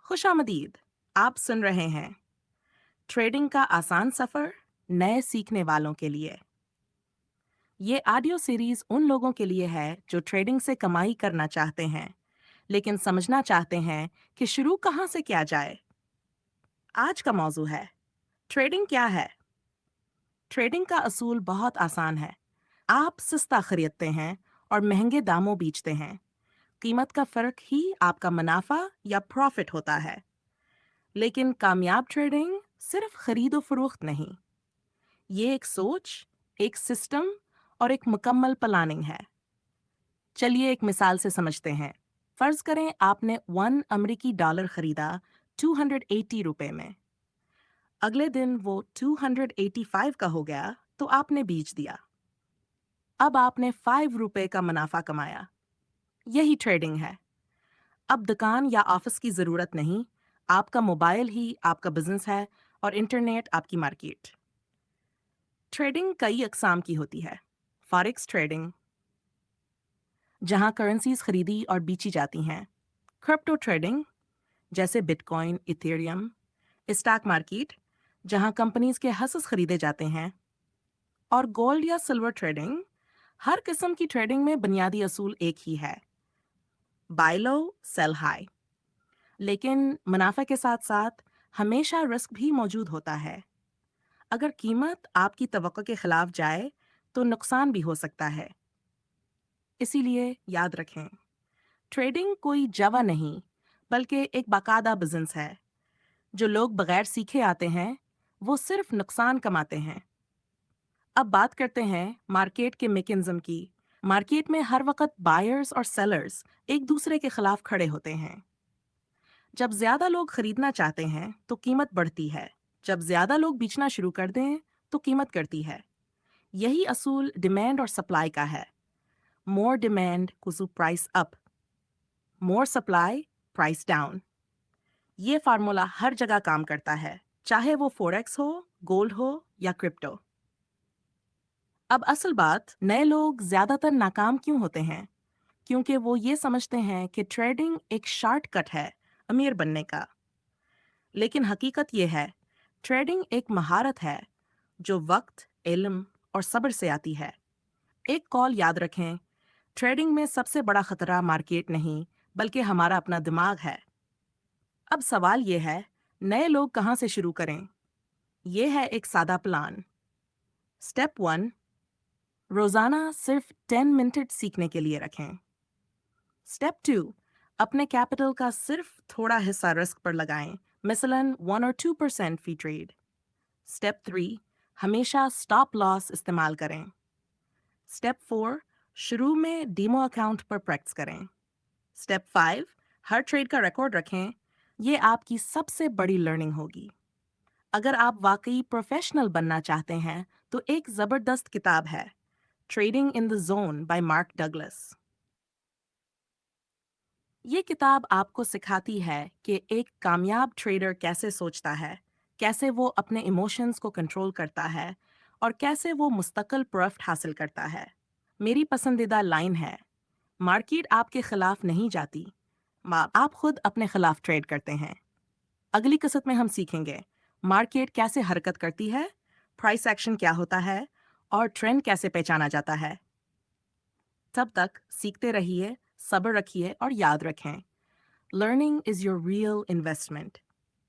खुशामदीद। आप सुन रहे हैं ट्रेडिंग का आसान सफर नए सीखने वालों के लिए। ये ऑडियो सीरीज उन लोगों के लिए है जो ट्रेडिंग से कमाई करना चाहते हैं लेकिन समझना चाहते हैं कि शुरू कहाँ से किया जाए। आज का मौजू है ट्रेडिंग क्या है। ट्रेडिंग का असूल बहुत आसान है। आप सस्ता खरीदते हैं और महंगे दामों बेचते हैं। कीमत का फर्क ही आपका मुनाफा या प्रॉफिट होता है। लेकिन कामयाब ट्रेडिंग सिर्फ खरीदो फरोख्त नहीं, ये एक सोच, एक सिस्टम और एक मुकम्मल प्लानिंग है। चलिए एक मिसाल से समझते हैं। फर्ज करें आपने 1 अमेरिकी डॉलर खरीदा 280 रुपए में। अगले दिन वो 285 का हो गया तो आपने बेच दिया। अब आपने 5 रुपए का मुनाफा कमाया। यही ट्रेडिंग है। अब दुकान या ऑफिस की जरूरत नहीं, आपका मोबाइल ही आपका बिजनेस है और इंटरनेट आपकी मार्केट। ट्रेडिंग कई अकसाम की होती है। फॉरेक्स ट्रेडिंग, जहां करेंसीज खरीदी और बेची जाती हैं। क्रिप्टो ट्रेडिंग, जैसे बिटकॉइन, इथेरियम। स्टॉक मार्केट, जहां कंपनीज के हसस खरीदे जाते हैं। और गोल्ड या सिल्वर ट्रेडिंग। हर किस्म की ट्रेडिंग में बुनियादी असूल एक ही है, बाय लो सेल हाई। लेकिन मुनाफे के साथ साथ हमेशा रिस्क भी मौजूद होता है। अगर कीमत आपकी तवक्को के खिलाफ जाए तो नुकसान भी हो सकता है। इसीलिए याद रखें, ट्रेडिंग कोई जवा नहीं बल्कि एक बाकायदा बिजनेस है। जो लोग बगैर सीखे आते हैं वो सिर्फ नुकसान कमाते हैं। अब बात करते हैं मार्केट के मैकेनिज्म की। मार्केट में हर वक्त बायर्स और सेलर्स एक दूसरे के खिलाफ खड़े होते हैं। जब ज्यादा लोग खरीदना चाहते हैं तो कीमत बढ़ती है। जब ज्यादा लोग बेचना शुरू कर दें तो कीमत गिरती है। यही असूल डिमांड और सप्लाई का है। मोर डिमांड कुसु प्राइस अप, मोर सप्लाई प्राइस डाउन। ये फार्मूला हर जगह काम करता है, चाहे वो फॉरेक्स हो, गोल्ड हो या क्रिप्टो। अब असल बात, नए लोग ज्यादातर नाकाम क्यों होते हैं? क्योंकि वो ये समझते हैं कि ट्रेडिंग एक शॉर्टकट है अमीर बनने का। लेकिन हकीकत ये है, ट्रेडिंग एक महारत है जो वक्त, इल्म और सब्र से आती है। एक कॉल याद रखें, ट्रेडिंग में सबसे बड़ा खतरा मार्केट नहीं बल्कि हमारा अपना दिमाग है। अब सवाल ये है, नए लोग कहाँ से शुरू करें? ये है एक सादा प्लान। स्टेप 1, रोजाना सिर्फ 10 मिनट सीखने के लिए रखें। स्टेप 2, अपने कैपिटल का सिर्फ थोड़ा हिस्सा रिस्क पर लगाएं, मसलन 1 और 2% फी ट्रेड। स्टेप 3, हमेशा स्टॉप लॉस इस्तेमाल करें। स्टेप 4, शुरू में डीमो अकाउंट पर प्रैक्टिस करें। स्टेप 5, हर ट्रेड का रिकॉर्ड रखें। ये आपकी सबसे बड़ी लर्निंग होगी। अगर आप वाकई प्रोफेशनल बनना चाहते हैं तो एक जबरदस्त किताब है, trading in the zone bye mark Douglas. ये किताब आपको सिखाती है कि एक कामयाब ट्रेडर कैसे सोचता है, कैसे वो अपने इमोशंस को कंट्रोल करता है और कैसे वो मुस्तकिल प्रॉफिट हासिल करता है। मेरी पसंदीदा लाइन है, मार्केट आपके खिलाफ नहीं जाती, आप खुद अपने खिलाफ ट्रेड करते हैं। अगली किस्त में हम सीखेंगे मार्केट कैसे हरकत करती है, प्राइस एक्शन क्या होता है और ट्रेंड कैसे पहचाना जाता है। तब तक सीखते रहिए, सब्र रखिए और याद रखें, learning is your real investment.